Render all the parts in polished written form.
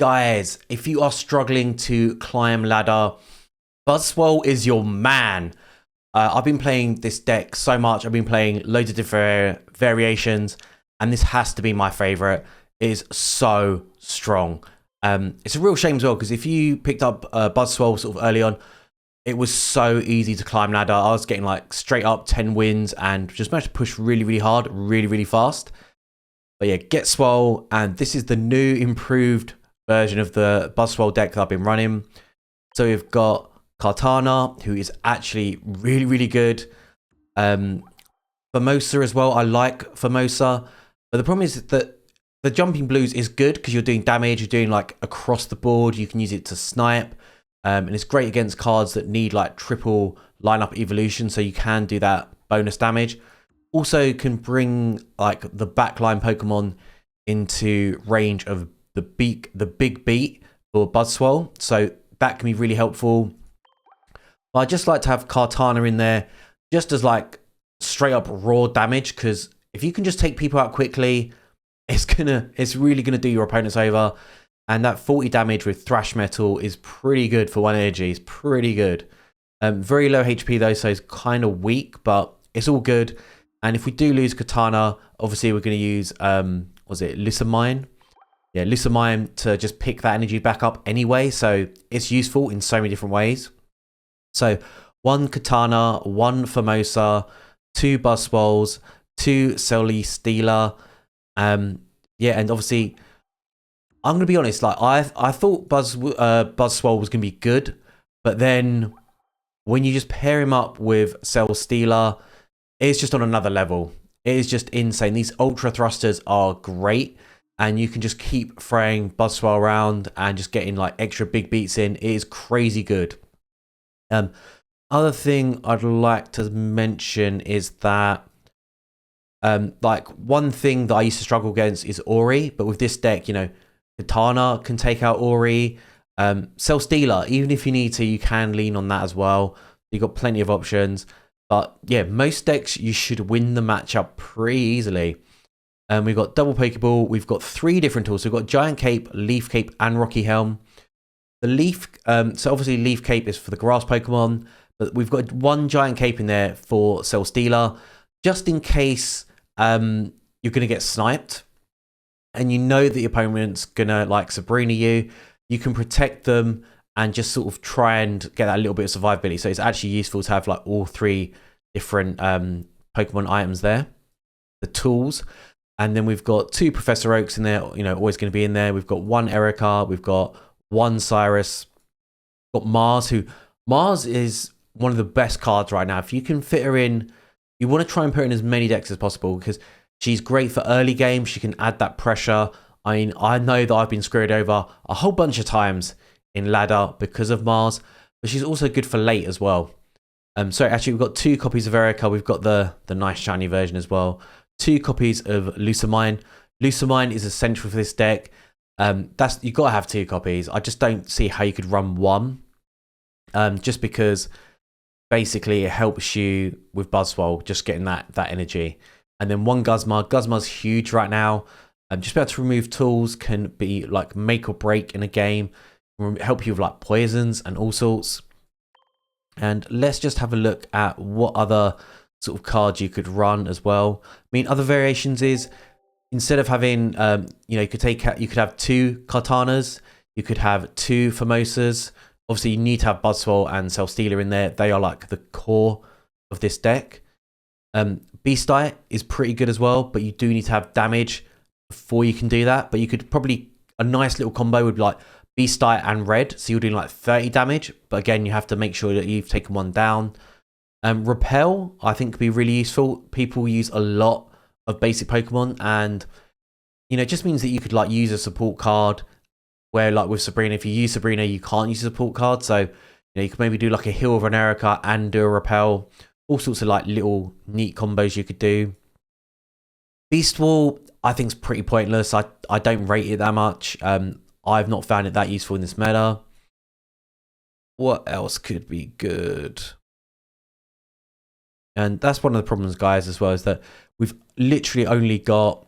Guys, if you are struggling to climb ladder, Buzzwole is your man. I've been playing this deck so much. I've been playing loads of different variations, and this has to be my favorite. It is so strong. It's a real shame as well, because if you picked up Buzzwole sort of early on, it was so easy to climb ladder. I was getting like straight up 10 wins and just managed to push really, really hard, really, really fast. But yeah, get Swole, and this is the new improved version of the Buzzwole deck that I've been running. So we've got Kartana, who is actually really, really good. Formosa as well. I like Formosa. But the problem is that the jumping blues is good because you're doing damage. You're doing like across the board. You can use it to snipe. And it's great against cards that need like triple lineup evolution. So you can do that bonus damage. Also can bring like the backline Pokemon into range of the big beat for Buzzwole. So that can be really helpful. But I just like to have Kartana in there just as like straight up raw damage, because if you can just take people out quickly, it's really gonna do your opponents over. And that 40 damage with Thrash Metal is pretty good for 1 energy. It's pretty good. Very low HP though, so it's kind of weak, but it's all good. And if we do lose Katana, obviously we're going to use, was it Lucamine? Yeah, Lucamine to just pick that energy back up anyway. So it's useful in so many different ways. So 1 Katana, 1 Formosa, 2 Buzzwoles, 2 Celesteela. Yeah, and obviously, I'm going to be honest, like I thought Buzzwole was going to be good, but then when you just pair him up with Celesteela, it's just on another level. It is just insane. These ultra thrusters are great, and you can just keep throwing Buzzwole around and just getting like extra big beats in. It is crazy good. Other thing I'd like to mention is that like one thing that I used to struggle against is Ori, but with this deck, you know, Katana can take out Ori. Celesteela, even if you need to, you can lean on that as well. You've got plenty of options. But yeah, most decks you should win the matchup pretty easily. We've got double Pokeball. We've got 3 different tools. So we've got Giant Cape, Leaf Cape, and Rocky Helm. The Leaf, so obviously Leaf Cape is for the grass Pokemon, but we've got 1 Giant Cape in there for Celesteela, just in case you're going to get sniped, and you know that the opponent's going to like Sabrina you. You can protect them and just sort of try and get that little bit of survivability. So it's actually useful to have like all 3 different Pokemon items there, the tools. And then we've got 2 Professor Oaks in there, you know, always going to be in there. We've got 1 Erica, we've got 1 Cyrus, we've got Mars is one of the best cards right now. If you can fit her in, you want to try and put her in as many decks as possible, because she's great for early game. She can add that pressure. I mean, I know that I've been screwed over a whole bunch of times in ladder because of Mars, but she's also good for late as well. So actually we've got 2 copies of Erica. We've got the nice shiny version as well. 2 copies of Lucamine. Lucamine is essential for this deck. You've got to have 2 copies. I just don't see how you could run 1. Just because basically it helps you with Buzzwole, just getting that energy. And then 1 Guzma. Guzma's huge right now. Just be able to remove tools can be like make or break in a game. Help you with like poisons and all sorts. And let's just have a look at what other sort of cards you could run as well. I mean, other variations is, instead of having you know, you could have 2 Kartanas, you could have 2 Formosas. Obviously you need to have Buzzwole and Celesteela in there. They are like the core of this deck. Beastite is pretty good as well, but you do need to have damage before you can do that. But you could probably, a nice little combo would be like Beastite and Red, so you're doing like 30 damage, but again, you have to make sure that you've taken 1 down. Repel, I think, could be really useful. People use a lot of basic Pokemon, and you know, it just means that you could like use a support card, where like with Sabrina, if you use Sabrina, you can't use a support card. So you know, you could maybe do like a heal of an Erica and do a Repel. All sorts of like little neat combos you could do. Beastwall, I think, is pretty pointless. I don't rate it that much. I've not found it that useful in this meta. What else could be good? And that's one of the problems, guys, as well, is that we've literally only got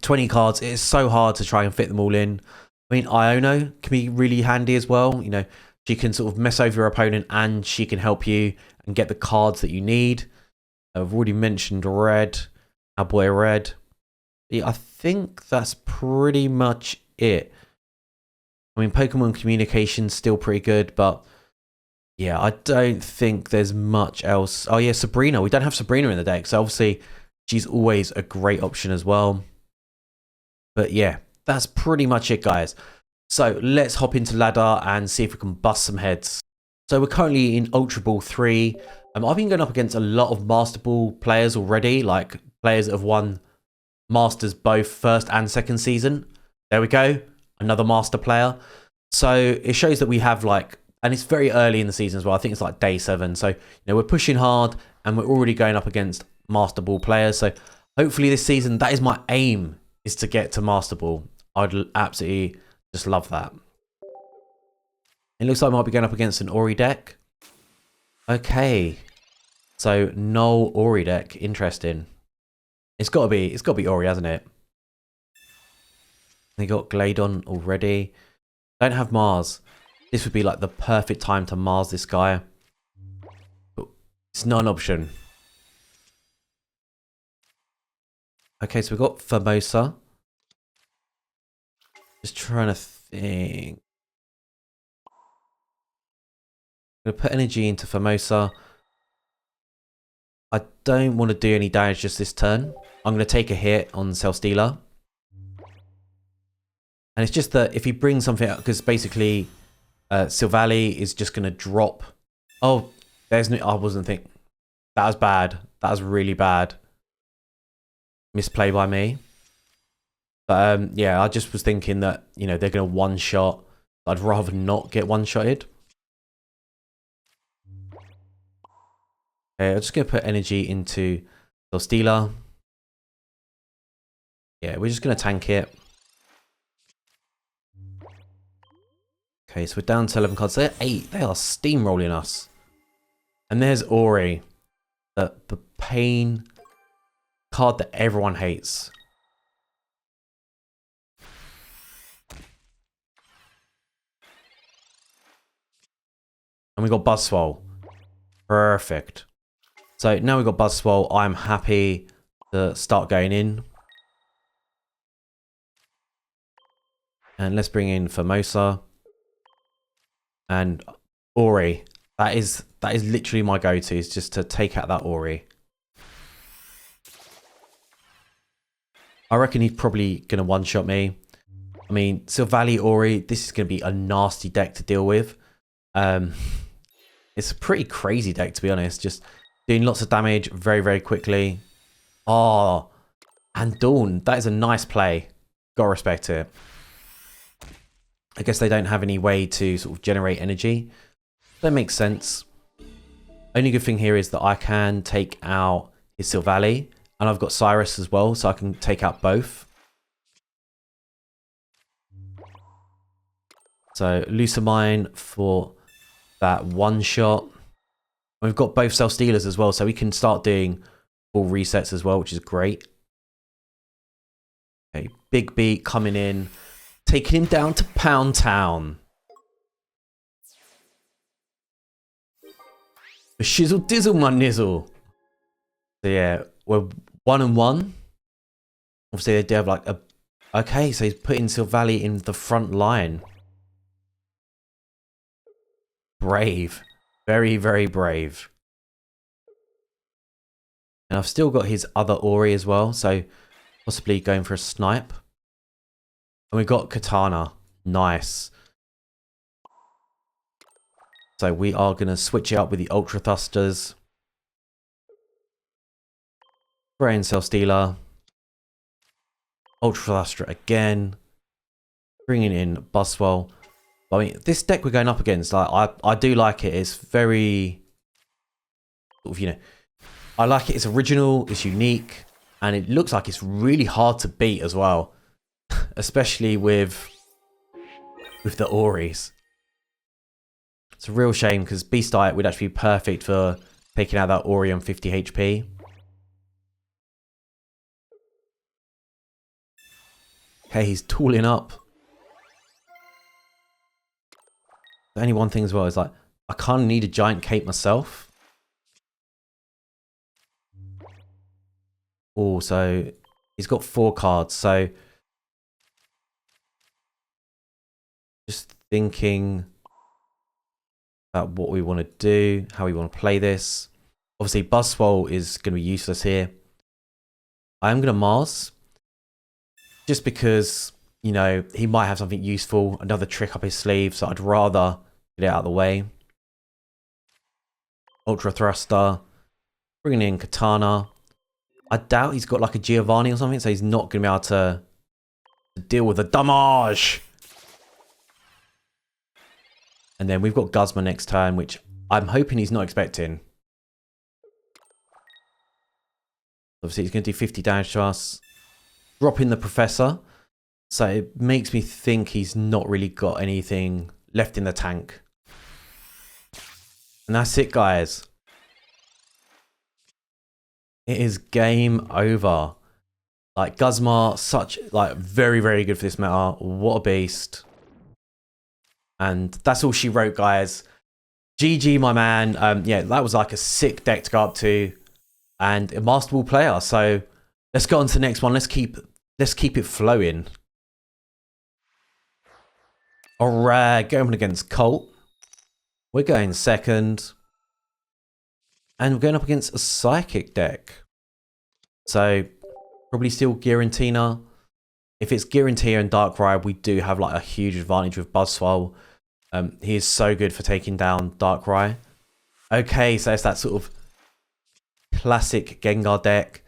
20 cards. It is so hard to try and fit them all in. I mean, Iono can be really handy as well. You know, she can sort of mess over your opponent and she can help you and get the cards that you need. I've already mentioned Red, our boy Red. Yeah, I think that's pretty much it. I mean, Pokemon Communication's still pretty good, but yeah, I don't think there's much else. Oh yeah, Sabrina. We don't have Sabrina in the deck, so obviously she's always a great option as well. But yeah, that's pretty much it, guys. So let's hop into ladder and see if we can bust some heads. So we're currently in Ultra Ball 3. I've been going up against a lot of Master Ball players already, like players that have won Masters both first and second season. There we go, another Master player. So it shows that we have like, and it's very early in the season as well. I think it's like day 7. So, you know, we're pushing hard and we're already going up against Master Ball players. So hopefully this season, that is my aim, is to get to Master Ball. I'd absolutely just love that. It looks like I might be going up against an Ori deck. Okay. So no Ori deck. Interesting. It's gotta be Ori, hasn't it? They got Glaydon already. Don't have Mars. This would be like the perfect time to Mars this guy. But it's not an option. Okay, so we've got Formosa. Just trying to think. I'm going to put energy into Formosa. I don't want to do any damage just this turn. I'm going to take a hit on Celesteela. And it's just that if he brings something out, because basically Silvally is just going to drop. Oh, there's no, I wasn't thinking. That was bad. That was really bad. Misplay by me. But yeah, I just was thinking that, you know, they're going to one-shot. I'd rather not get one-shotted. Okay, I'm just going to put energy into Celesteela. Yeah, we're just going to tank it. Okay, so we're down to 11 cards. They're 8. They are steamrolling us. And there's Ori. The pain card that everyone hates. And we got Buzzwole. Perfect. So now we've got Buzzwole. I'm happy to start going in. And let's bring in Formosa. And Ori. That is literally my go-to, is just to take out that Ori. I reckon he's probably going to one-shot me. I mean, Silvally Ori, this is going to be a nasty deck to deal with. It's a pretty crazy deck, to be honest. Just doing lots of damage very, very quickly. Oh, and Dawn. That is a nice play. Gotta respect it. I guess they don't have any way to sort of generate energy. That makes sense. Only good thing here is that I can take out his Silvally. And I've got Cyrus as well, so I can take out both. So Lucamine for that one shot. We've got both Celesteelas as well, so we can start doing full resets as well, which is great. Okay, Big Beat coming in, taking him down to Pound Town. Shizzle dizzle my nizzle. So yeah, we're 1-1. Obviously they do have like a... Okay, so he's putting Silvally in the front line. Brave. Very, very brave. And I've still got his other Ori as well, so possibly going for a snipe. And we've got Katana. Nice. So we are going to switch it up with the Ultra Thrusters. Brain Celesteela. Ultra Thruster again. Bringing in Buzzwole. I mean, this deck we're going up against, I do like it. It's very, you know, I like it. It's original, it's unique, and it looks like it's really hard to beat as well, especially with the Oris. It's a real shame because Beast Diet would actually be perfect for taking out that Ori on 50 HP. Okay, he's tooling up. The only one thing as well is like, I kind of need a giant cape myself. Also, he's got 4 cards, so just thinking about what we want to do, how we want to play this. Obviously, Buzzwole is going to be useless here. I am going to Mars, just because, you know, he might have something useful, another trick up his sleeve, so I'd rather get it out of the way. Ultra Thruster, bringing in Katana. I doubt he's got like a Giovanni or something, so he's not going to be able to deal with the damage. And then we've got Guzma next turn, which I'm hoping he's not expecting. Obviously, he's going to do 50 damage to us. Drop in the Professor. So it makes me think he's not really got anything left in the tank. And that's it, guys. It is game over. Like, Guzma, such, like, very, very good for this meta. What a beast. And that's all she wrote, guys. GG, my man. Yeah, that was like a sick deck to go up to. And a masterful player. So let's go on to the next one. Let's keep it flowing. Alright, going against Colt. We're going second. And we're going up against a Psychic deck. So, probably still Giratina. If it's Giratina and Darkrai, we do have like a huge advantage with Buzzwole. He is so good for taking down Darkrai. Okay, so it's that sort of classic Gengar deck.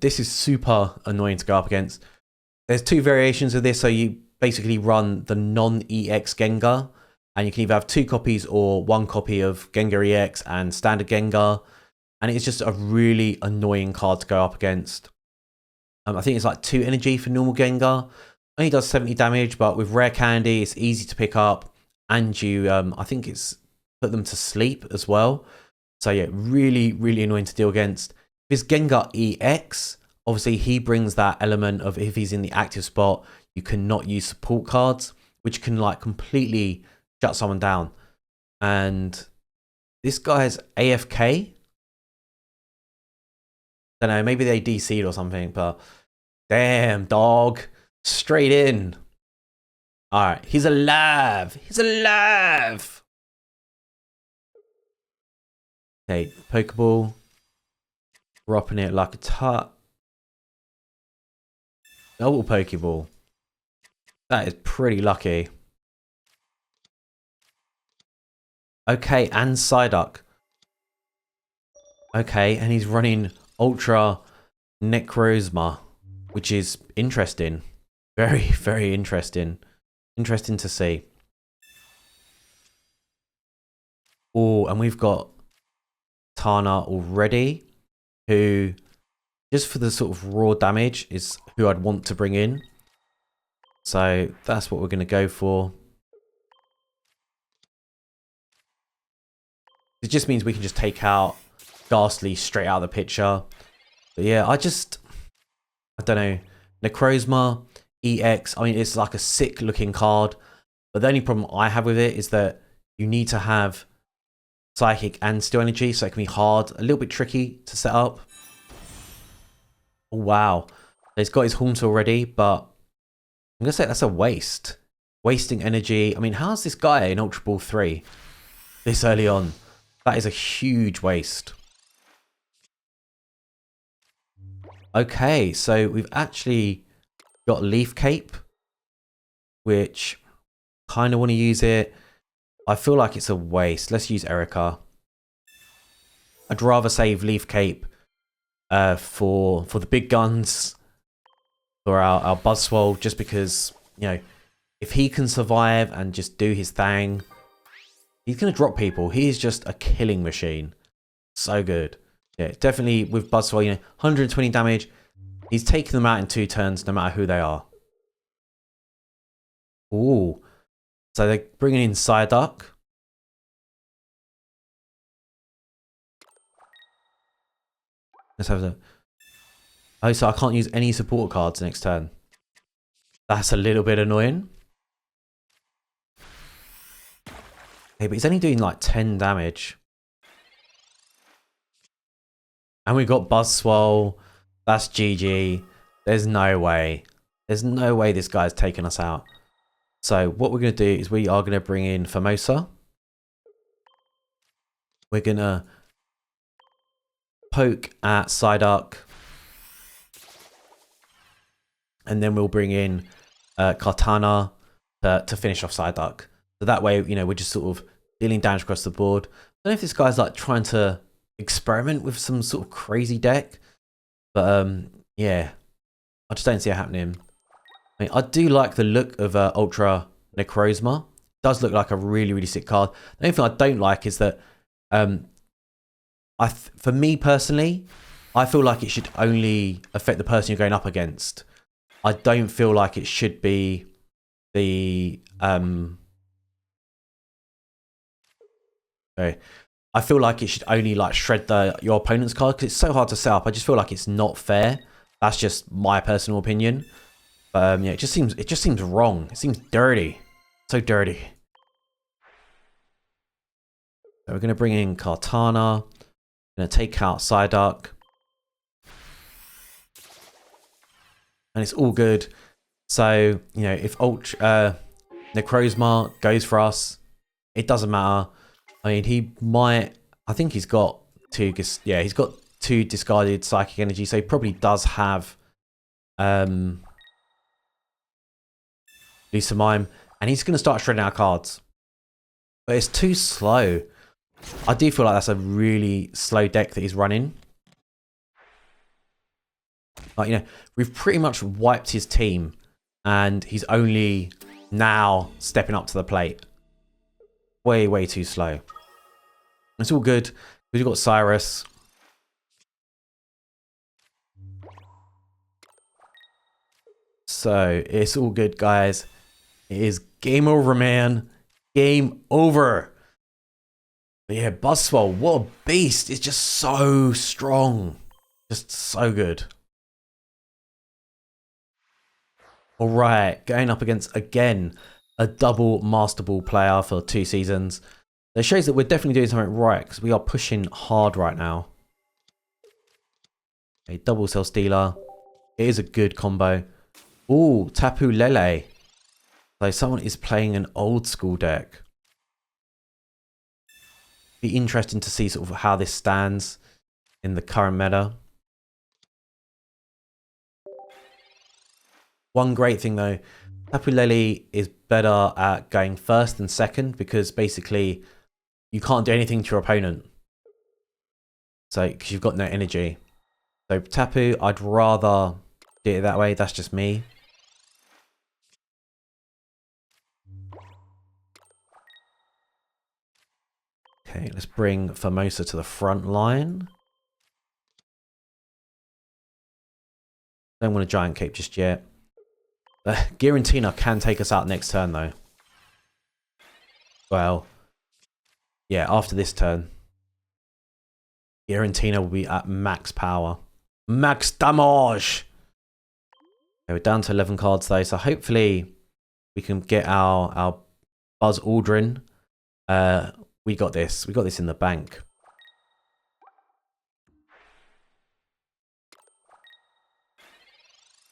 This is super annoying to go up against. There's 2 variations of this, so you basically run the non-EX Gengar, and you can either have 2 copies or 1 copy of Gengar EX and standard Gengar, and it's just a really annoying card to go up against. I think it's like 2 energy for normal Gengar. Only does 70 damage, but with Rare Candy, it's easy to pick up, and you, I think it's put them to sleep as well. So yeah, really, really annoying to deal against. This Gengar EX, obviously he brings that element of if he's in the active spot, you cannot use support cards, which can like completely shut someone down. And this guy's AFK. Don't know, maybe they DC'd or something, but damn, dog. Straight in. Alright, he's alive. He's alive. Okay, Pokeball. Dropping it like a tut. Double Pokeball. That is pretty lucky. Okay, and Psyduck. Okay, and he's running Ultra Necrozma, which is interesting. Very, very interesting. Interesting to see. Oh, and we've got Tana already, who, just for the sort of raw damage, is who I'd want to bring in. So that's what we're going to go for. It just means we can just take out Ghastly straight out of the picture. But yeah, I don't know. Necrozma, EX, I mean, it's like a sick looking card. But the only problem I have with it is that you need to have Psychic and Steel Energy, so it can be hard, a little bit tricky to set up. Oh, wow. He's got his Haunter already, but I'm going to say that's a waste. Wasting energy. I mean, how's this guy in Ultra Ball 3 this early on? That is a huge waste. Okay, so we've actually got Leaf Cape, which kind of want to use it. I feel like it's a waste. Let's use Erica. I'd rather save Leaf Cape for the big guns, for our Buzzwole, just because, you know, if he can survive and just do his thing, he's going to drop people. He is just a killing machine. So good. Yeah, definitely with Buzzwole, you know, 120 damage. He's taking them out in 2 turns, no matter who they are. Ooh. So they're bringing in Psyduck. Let's have a... Oh, so I can't use any support cards next turn. That's a little bit annoying. Okay, but he's only doing like 10 damage. And we got Buzzwole. That's GG. There's no way. There's no way this guy's taking us out. So what we're going to do is we are going to bring in Formosa. We're going to poke at Psyduck. And then we'll bring in Kartana to finish off Psyduck. So that way, you know, we're just sort of dealing damage across the board. I don't know if this guy's like trying to experiment with some sort of crazy deck. But yeah, I just don't see it happening. I mean, I do like the look of Ultra Necrozma. It does look like a really, really sick card. The only thing I don't like is that, for me personally, I feel like it should only affect the person you're going up against. I don't feel like it should be the sorry. I feel like it should only like shred your opponent's card because it's so hard to set up. I just feel like it's not fair. That's just my personal opinion. But yeah, it just seems wrong. It seems dirty. So dirty. So we're gonna bring in Kartana. Gonna take out Psyduck. And it's all good. So, you know, if Necrozma goes for us, it doesn't matter. I mean, he might... I think he's got two... Yeah, he's got 2 discarded Psychic Energy, so he probably does have Lisa Mime. And he's going to start shredding our cards. But it's too slow. I do feel like that's a really slow deck that he's running. Like, you know, we've pretty much wiped his team. And he's only now stepping up to the plate. Way, way too slow. It's all good. We've got Cyrus. So, it's all good, guys. It is game over, man. Game over. But yeah, Buzzwole, what a beast. It's just so strong. Just so good. Alright, going up against, again, a double Master Ball player for 2 seasons. That shows that we're definitely doing something right, because we are pushing hard right now. A double Cell Stealer. It is a good combo. Ooh, Tapu Lele. So someone is playing an old school deck. Be interesting to see sort of how this stands in the current meta. One great thing though, Tapu Lele is better at going first than second because basically you can't do anything to your opponent. So, because you've got no energy. So Tapu, I'd rather do it that way. That's just me. Okay, let's bring Formosa to the front line. Don't want a Giant Cape just yet. Giratina can take us out next turn though. Well, yeah, after this turn. Giratina will be at max power. Max damage! Okay, we're down to 11 cards though, so hopefully we can get our Buzz Aldrin. We got this. We got this in the bank.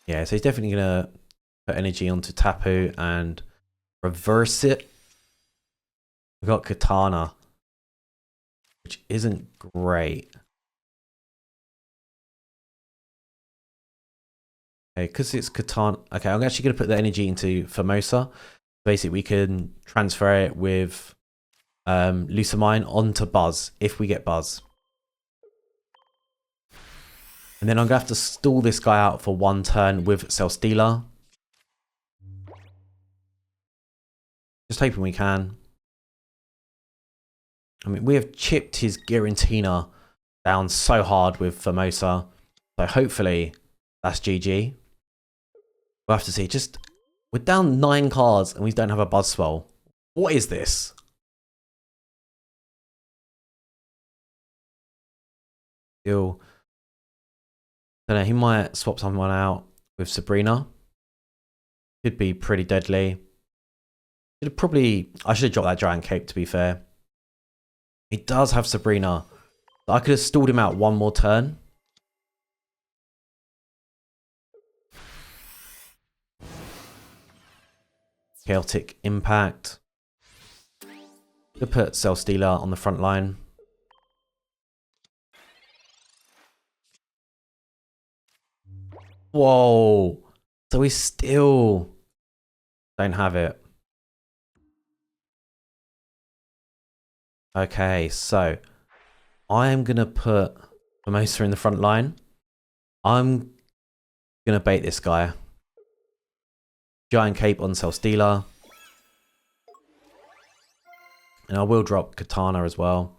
Yeah, so he's definitely going to put energy onto Tapu and reverse it. We got Katana, which isn't great. Okay, because it's Katana. Okay, I'm actually going to put the energy into Formosa. Basically, we can transfer it with Lucamine onto Buzz if we get Buzz. And then I'm going to have to stall this guy out for 1 turn with Cell Stealer. Just hoping we can. I mean, we have chipped his Giratina down so hard with Formosa. So hopefully that's GG. We'll have to see. Just, we're down 9 cards and we don't have a Buzzwole. What is this? Still, I don't know, he might swap someone out with Sabrina. Could be pretty deadly. I should have dropped that Giant Cape, to be fair. He does have Sabrina. I could have stalled him out one more turn. Chaotic Impact. Could put Cell Stealer on the front line. Whoa. So we still don't have it. Okay, so I am going to put Mimosa in the front line. I'm going to bait this guy. Giant Cape on Cell Stealer. And I will drop Katana as well.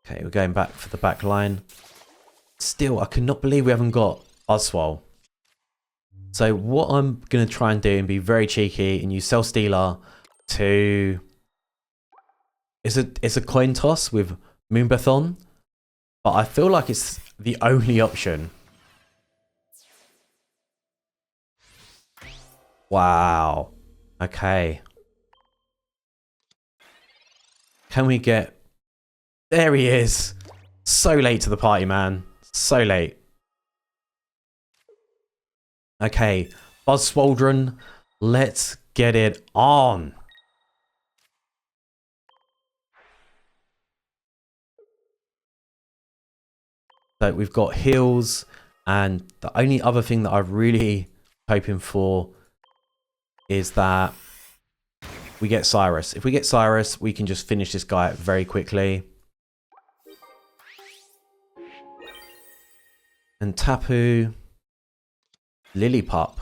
Okay, we're going back for the back line. Still, I cannot believe we haven't got Buzzwole. So what I'm going to try and do and be very cheeky and use Cell Stealer to... It's a coin toss with Moonbathon. But I feel like it's the only option. Wow. Okay. Can we get... There he is. So late to the party, man. So late. Okay. Buzzwole, let's get it on. So we've got heals. And the only other thing that I'm really hoping for is that we get Cyrus. If we get Cyrus, we can just finish this guy very quickly. And Tapu. Lillipup.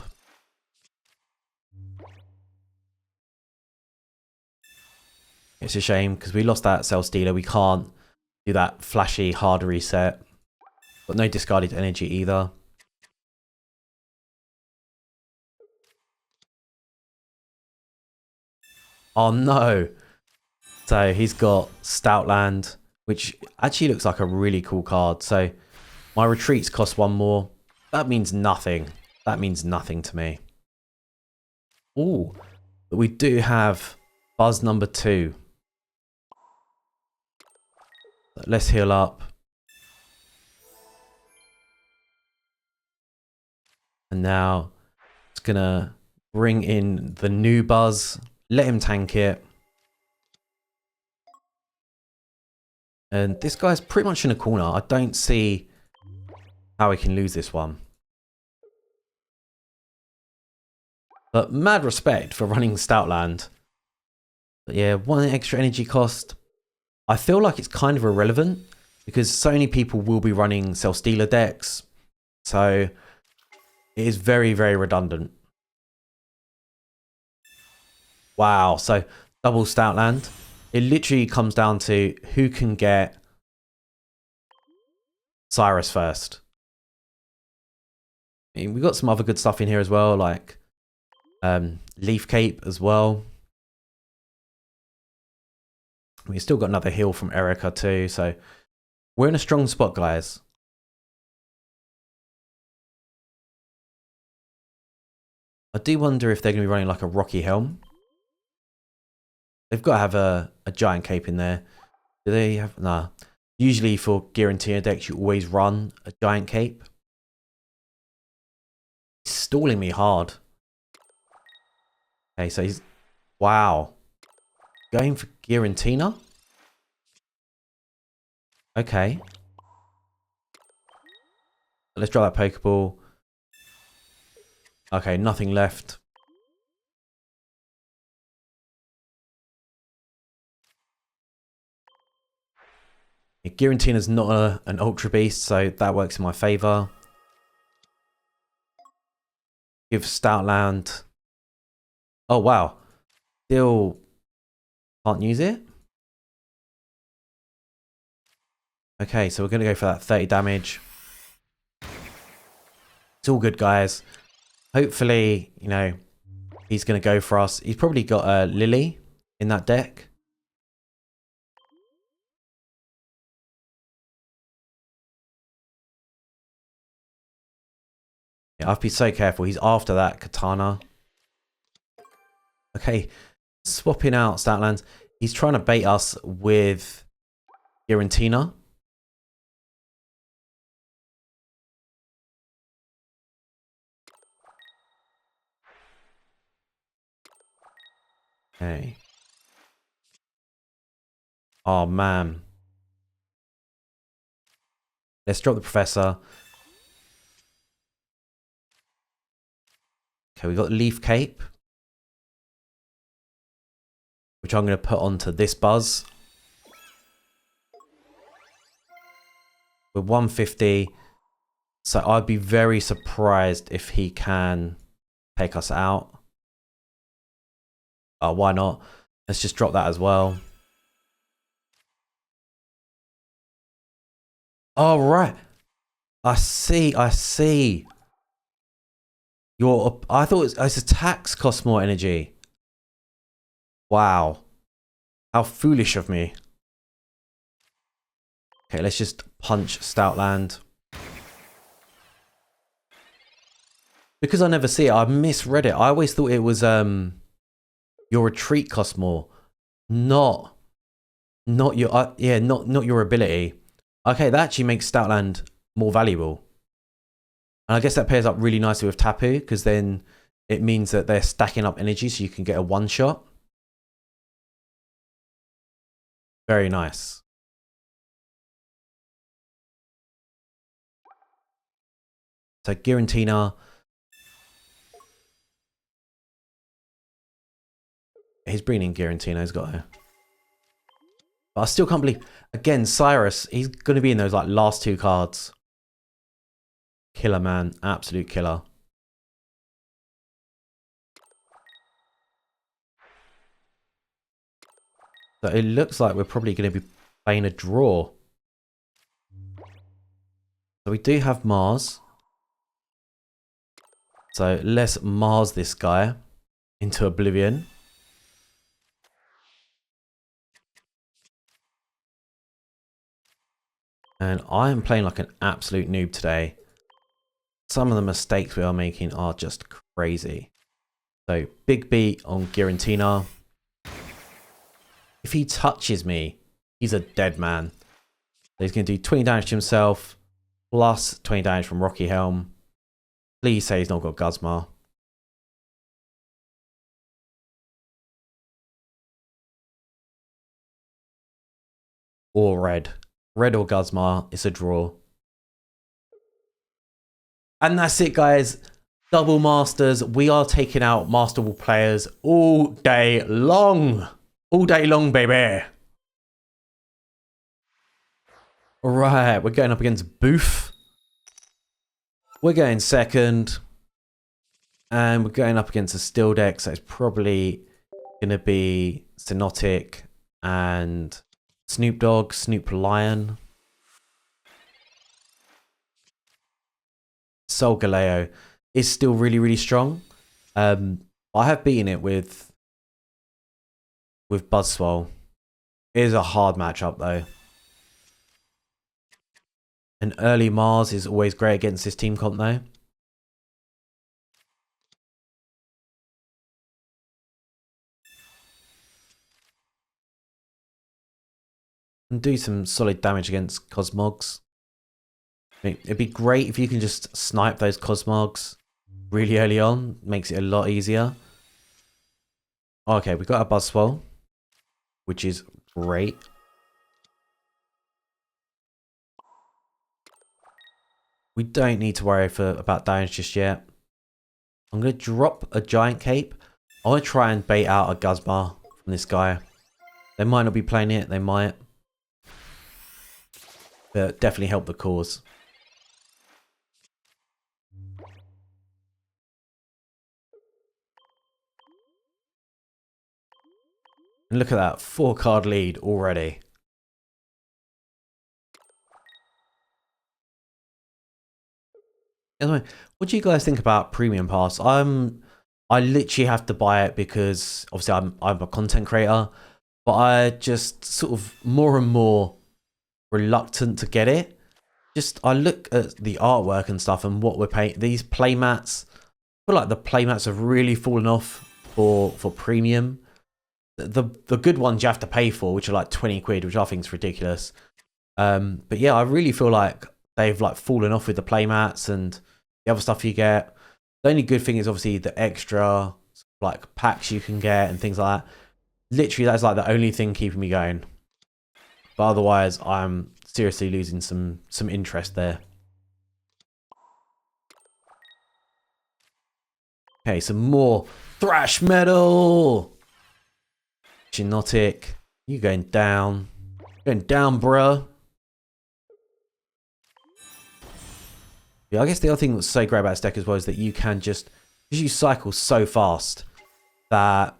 It's a shame because we lost that Cell Stealer. We can't do that flashy hard reset. Got no discarded energy either. Oh no. So he's got Stoutland, which actually looks like a really cool card. So my retreats cost one more. That means nothing. That means nothing to me. Ooh, but we do have Buzz number 2. Let's heal up. And now it's gonna bring in the new Buzz. Let him tank it. And this guy's pretty much in a corner. I don't see how we can lose this one. But mad respect for running Stoutland. But yeah, 1 extra energy cost. I feel like it's kind of irrelevant because so many people will be running Cell Stealer decks. So it is very, very redundant. Wow, so double Stoutland. It literally comes down to who can get Cyrus first. I mean, we've got some other good stuff in here as well, like Leaf Cape as well. We've still got another heal from Erica too, so we're in a strong spot, guys. I do wonder if they're going to be running like a Rocky Helm. They've got to have a Giant Cape in there. Do they have... Nah. Usually for Giratina decks, you always run a Giant Cape. He's stalling me hard. Okay, so he's... Wow. Going for Giratina? Okay. Let's draw that Pokeball. Okay, nothing left. Giratina's not an Ultra Beast, so that works in my favour. Give Stoutland. Oh, wow. Still can't use it? Okay, so we're going to go for that 30 damage. It's all good, guys. Hopefully, you know, he's going to go for us. He's probably got a Lily in that deck. Yeah, I have to be so careful. He's after that katana. Okay, swapping out Statlands. He's trying to bait us with Giratina. Okay. Oh, man. Let's drop the Professor. Okay, we got Leaf Cape, which I'm going to put onto this Buzz. We're 150. So I'd be very surprised if he can take us out. Why not? Let's just drop that as well. All right. I see. I see. I thought its attacks cost more energy. Wow. How foolish of me. Okay, let's just punch Stoutland. Because I never see it, I misread it. I always thought it was your retreat cost more. Not your not your ability. Okay, that actually makes Stoutland more valuable. And I guess that pairs up really nicely with Tapu, because then it means that they're stacking up energy so you can get a one-shot. Very nice. So Giratina. He's bringing in Giratina, he's got to. But I still can't believe, again, Cyrus, he's going to be in those like last two cards. Killer, man. Absolute killer. So it looks like we're probably going to be playing a draw. So we do have Mars. So let's Mars this guy into oblivion. And I am playing like an absolute noob today. Some of the mistakes we are making are just crazy. So big beat on Giratina. If he touches me, he's a dead man. So he's going to do 20 damage to himself, plus 20 damage from Rocky Helm. Please say he's not got Guzma. Or red. Red or Guzma, it's a draw. And that's it, guys. Double Masters. We are taking out Masterful players all day long. All day long, baby. All right, we're going up against Booth. We're going second. And we're going up against a Steel deck, so it's probably going to be Cynotic and Snoop Dogg, Snoop Lion. Solgaleo is still really, really strong. I have beaten it with Buzzwole. It is a hard matchup though. And early Mars is always great against this team comp though. And do some solid damage against Cosmogs. I mean, it'd be great if you can just snipe those Cosmogs really early on. Makes it a lot easier. Okay, we got a Buzzwole, which is great. We don't need to worry about damage just yet. I'm going to drop a Giant Cape. I want to try and bait out a Guzma from this guy. They might not be playing it, they might. But definitely help the cause. And look at that, 4-card lead already. Anyway, what do you guys think about Premium Pass? I literally have to buy it because obviously I'm a content creator, but I just sort of more and more reluctant to get it just I look at the artwork and stuff and what we're paying. These playmats, I feel like the playmats have really fallen off for premium. The good ones you have to pay for, which are like 20 quid, which I think is ridiculous. But yeah, I really feel like they've like fallen off with the playmats and the other stuff you get. The only good thing is obviously the extra like packs you can get and things like that. Literally, that's like the only thing keeping me going. But otherwise, I'm seriously losing some interest there. Okay, some more thrash metal. Genotic, you going down? Going down, bruh. Yeah, I guess the other thing that's so great about this deck as well is that you can just, because you cycle so fast that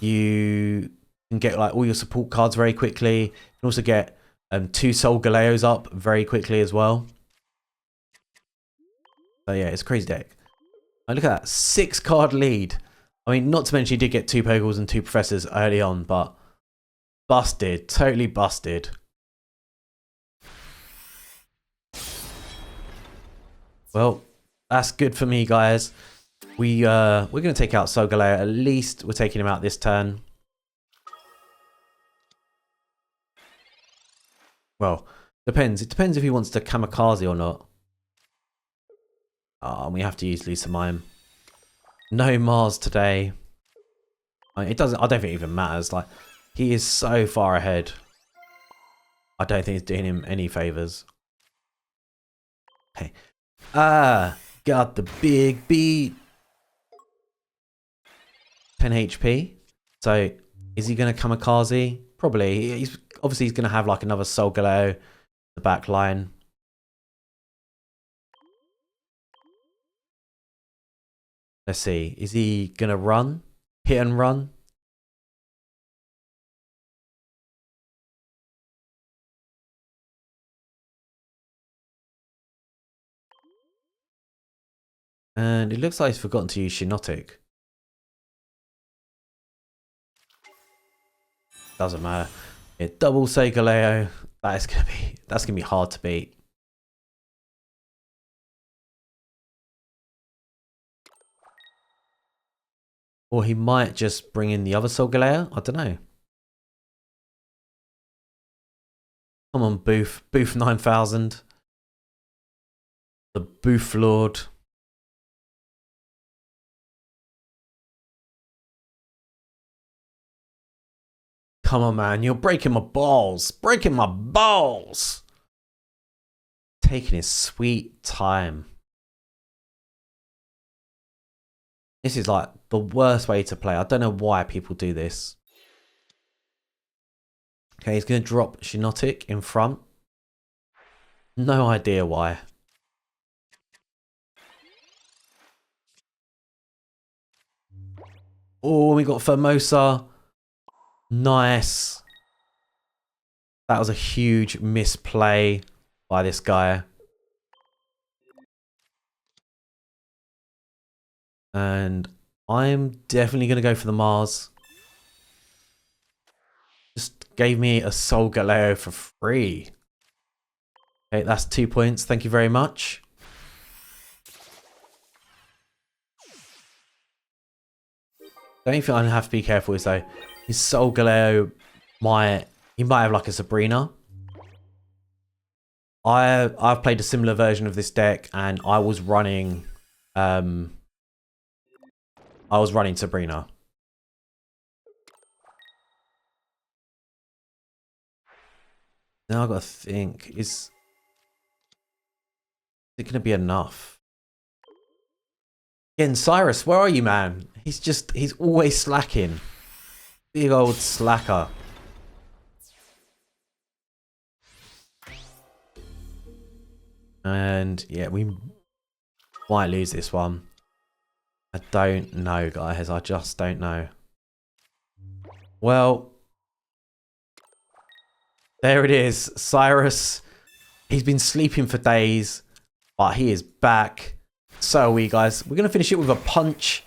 you can get like all your support cards very quickly. You can also get 2 Soul Galeos up very quickly as well. So yeah, it's a crazy deck. And look at that, 6 card lead. I mean, not to mention you did get 2 Pokeballs and 2 Professors early on, but busted, totally busted. Well, that's good for me, guys. We're going to take out Solgaleo. At least we're taking him out this turn. Well, depends. It depends if he wants to kamikaze or not. And we have to use Lisa Mime. No Mars today. I mean, it doesn't. I don't think it even matters. Like, he is so far ahead. I don't think it's doing him any favors. Hey, got the big beat. 10 HP. So, is he going to kamikaze? Probably. He's obviously he's going to have like another Solgaleo, the back line. Let's see. Is he going to run? Hit and run? And it looks like he's forgotten to use Shinotic. Doesn't matter. It double Solgaleo. That's gonna be hard to beat. Or he might just bring in the other Solgaleo. I don't know. Come on, Boof. Boof 9000. The Boof Lord. Come on, man. You're breaking my balls. Breaking my balls. Taking his sweet time. This is like the worst way to play. I don't know why people do this. Okay, he's going to drop Shinotic in front. No idea why. Oh, we got Formosa. Nice. That was a huge misplay by this guy. And I'm definitely going to go for the Mars. Just gave me a Solgaleo for free. Okay, that's 2 points. Thank you very much. The only thing I have to be careful is though, his Solgaleo might have like a Sabrina. I've played a similar version of this deck and I was running Sabrina. Now I've got to think, is it going to be enough? Again, Cyrus, where are you, man? He's always slacking. Big old slacker. And yeah, we might lose this one. I don't know, guys. I just don't know. Well, there it is. Cyrus. He's been sleeping for days, but he is back. So are we, guys. We're going to finish it with a punch.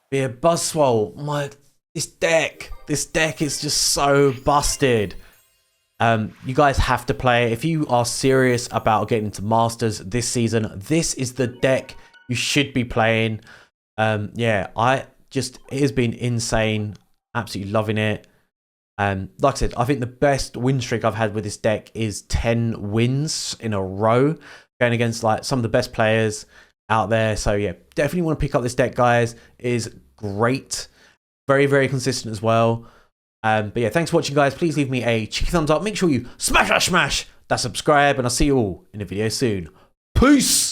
Be a Buzzwole. This deck is just so busted. You guys have to play it. If you are serious about getting into Masters this season, this is the deck you should be playing. Yeah, it has been insane. Absolutely loving it. Like I said, I think the best win streak I've had with this deck is 10 wins in a row, going against like some of the best players out there. So yeah, definitely want to pick up this deck, guys. It is great. Very, very consistent as well. But yeah, thanks for watching, guys. Please leave me a cheeky thumbs up. Make sure you smash that subscribe, and I'll see you all in a video soon. Peace!